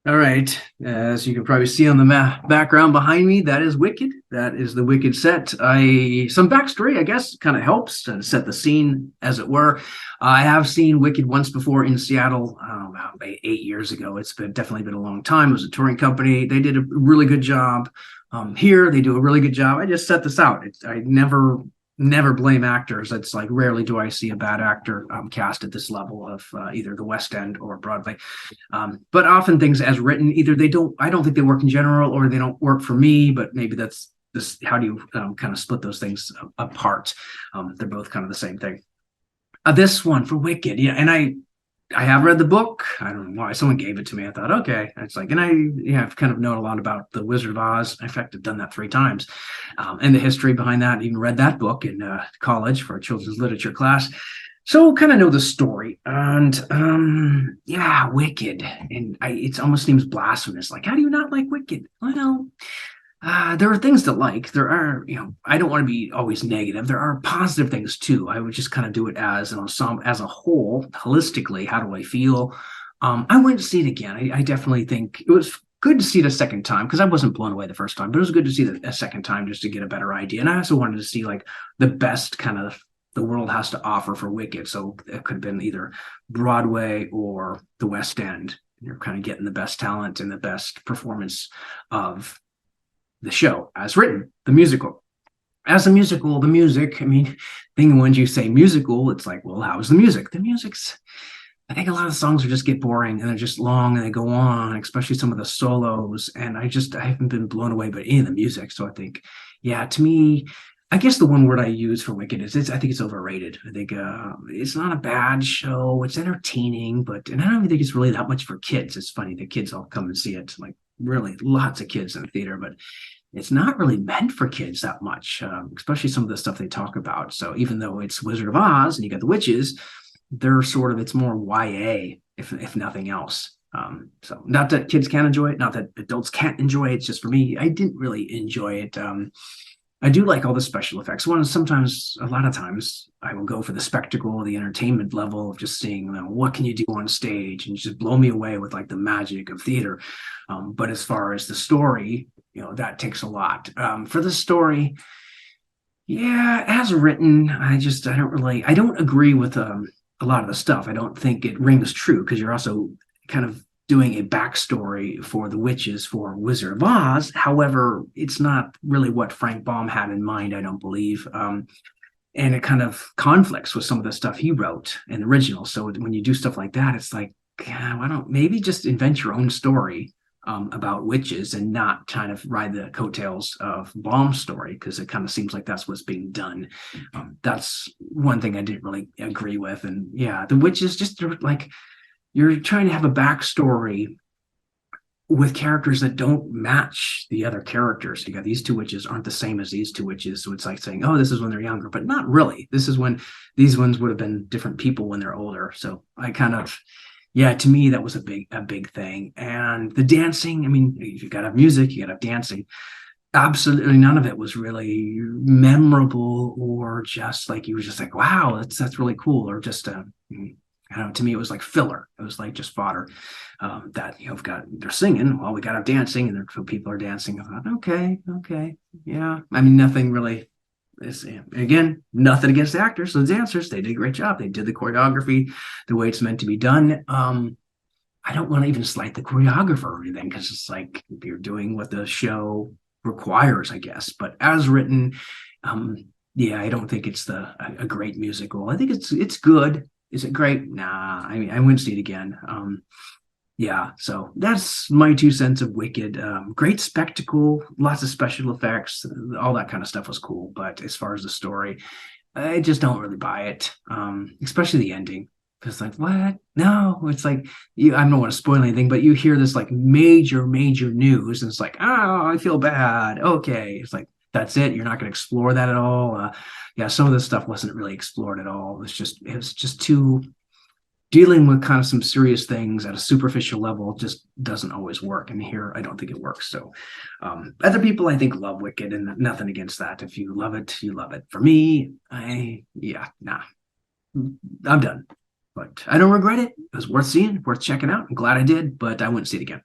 All right. As you can probably see on the background behind me, that is Wicked. That is the Wicked set. Some backstory, I guess, kind of helps to set the scene, as it were. I have seen Wicked once before in Seattle, about 8 years ago. Definitely been a long time. It was a touring company. They did a really good job. Here, they do a really good job. I just set this out. I never blame actors. It's like rarely do I see a bad actor cast at this level of either the West End or Broadway. But often things as written, either I don't think they work in general, or they don't work for me, but maybe that's this, how do you kind of split those things apart? They're both kind of the same thing. This one for Wicked, yeah, and I have read the book. I don't know why someone gave it to me. I thought, okay, it's like, and I've kind of known a lot about the Wizard of Oz. In fact, I've done that 3 times, and the history behind that. Even read that book in college for a children's literature class, so kind of know the story. And yeah, Wicked, and it almost seems blasphemous. Like, how do you not like Wicked? Well, there are things to like. There are, I don't want to be always negative. There are positive things too. I would just kind of do it as an ensemble, as a whole, holistically. How do I feel? I went to see it again. I definitely think it was good to see it a second time, because I wasn't blown away the first time, but it was good to see it a second time just to get a better idea. And I also wanted to see like the best kind of the world has to offer for Wicked. So it could have been either Broadway or the West End. You're kind of getting the best talent and the best performance of the show as written, the musical. As a musical, the music, I mean, thing when you say musical, it's like, well, how's the music? The music's, I think a lot of songs are just get boring and they're just long and they go on, especially some of the solos. And I haven't been blown away by any of the music. So I think, yeah, to me, I guess the one word I use for Wicked is I think it's overrated. I think it's not a bad show. It's entertaining, and I don't even think it's really that much for kids. It's funny, the kids all come and see it, like really lots of kids in the theater, but it's not really meant for kids that much, especially some of the stuff they talk about. So even though it's Wizard of Oz and you got the witches, it's more YA, if nothing else. So not that kids can't enjoy it, not that adults can't enjoy it. It's just for me, I didn't really enjoy it. I do like all the special effects. A lot of times, I will go for the spectacle, the entertainment level of just seeing, what can you do on stage, and just blow me away with like the magic of theater. But as far as the story, that takes a lot. For the story, yeah, as written, I don't agree with a lot of the stuff. I don't think it rings true, because you're also kind of doing a backstory for the witches for Wizard of Oz. However, it's not really what Frank Baum had in mind, I don't believe. And it kind of conflicts with some of the stuff he wrote in the original. So when you do stuff like that, it's like, why don't maybe just invent your own story about witches and not kind of ride the coattails of Baum's story, because it kind of seems like that's what's being done. That's one thing I didn't really agree with. And yeah, the witches just like, you're trying to have a backstory with characters that don't match the other characters. You got these 2 witches aren't the same as these 2 witches. So it's like saying, oh, this is when they're younger, but not really. This is when these ones would have been different people when they're older. So I kind of, yeah, to me, that was a big thing. And the dancing, I mean, if you got to have music, you got to have dancing. Absolutely none of it was really memorable, or just like, you were just like, wow, that's really cool. Or just, I don't know, to me, it was like filler. It was like just fodder. That they're singing, well, we got to have dancing, and people are dancing. I thought, okay, yeah. I mean, nothing really. Again, nothing against the actors, the dancers. They did a great job. They did the choreography the way it's meant to be done. I don't want to even slight the choreographer or anything, because it's like you're doing what the show requires, I guess. But as written, yeah, I don't think it's a great musical. I think it's good. Is it great? Nah, I mean, I wouldn't see it again. Yeah, so that's my 2 cents of Wicked. Great spectacle, lots of special effects, all that kind of stuff was cool. But as far as the story, I just don't really buy it, especially the ending. Because like, what? No, it's like, I don't want to spoil anything, but you hear this like major news, and it's like, oh, I feel bad. Okay, it's like, that's it. You're not going to explore that at all. Yeah, some of this stuff wasn't really explored at all. It was just too, dealing with kind of some serious things at a superficial level just doesn't always work. And here, I don't think it works. So other people, I think, love Wicked, and nothing against that. If you love it, you love it. For me, nah, I'm done. But I don't regret it. It was worth seeing, worth checking out. I'm glad I did, but I wouldn't see it again.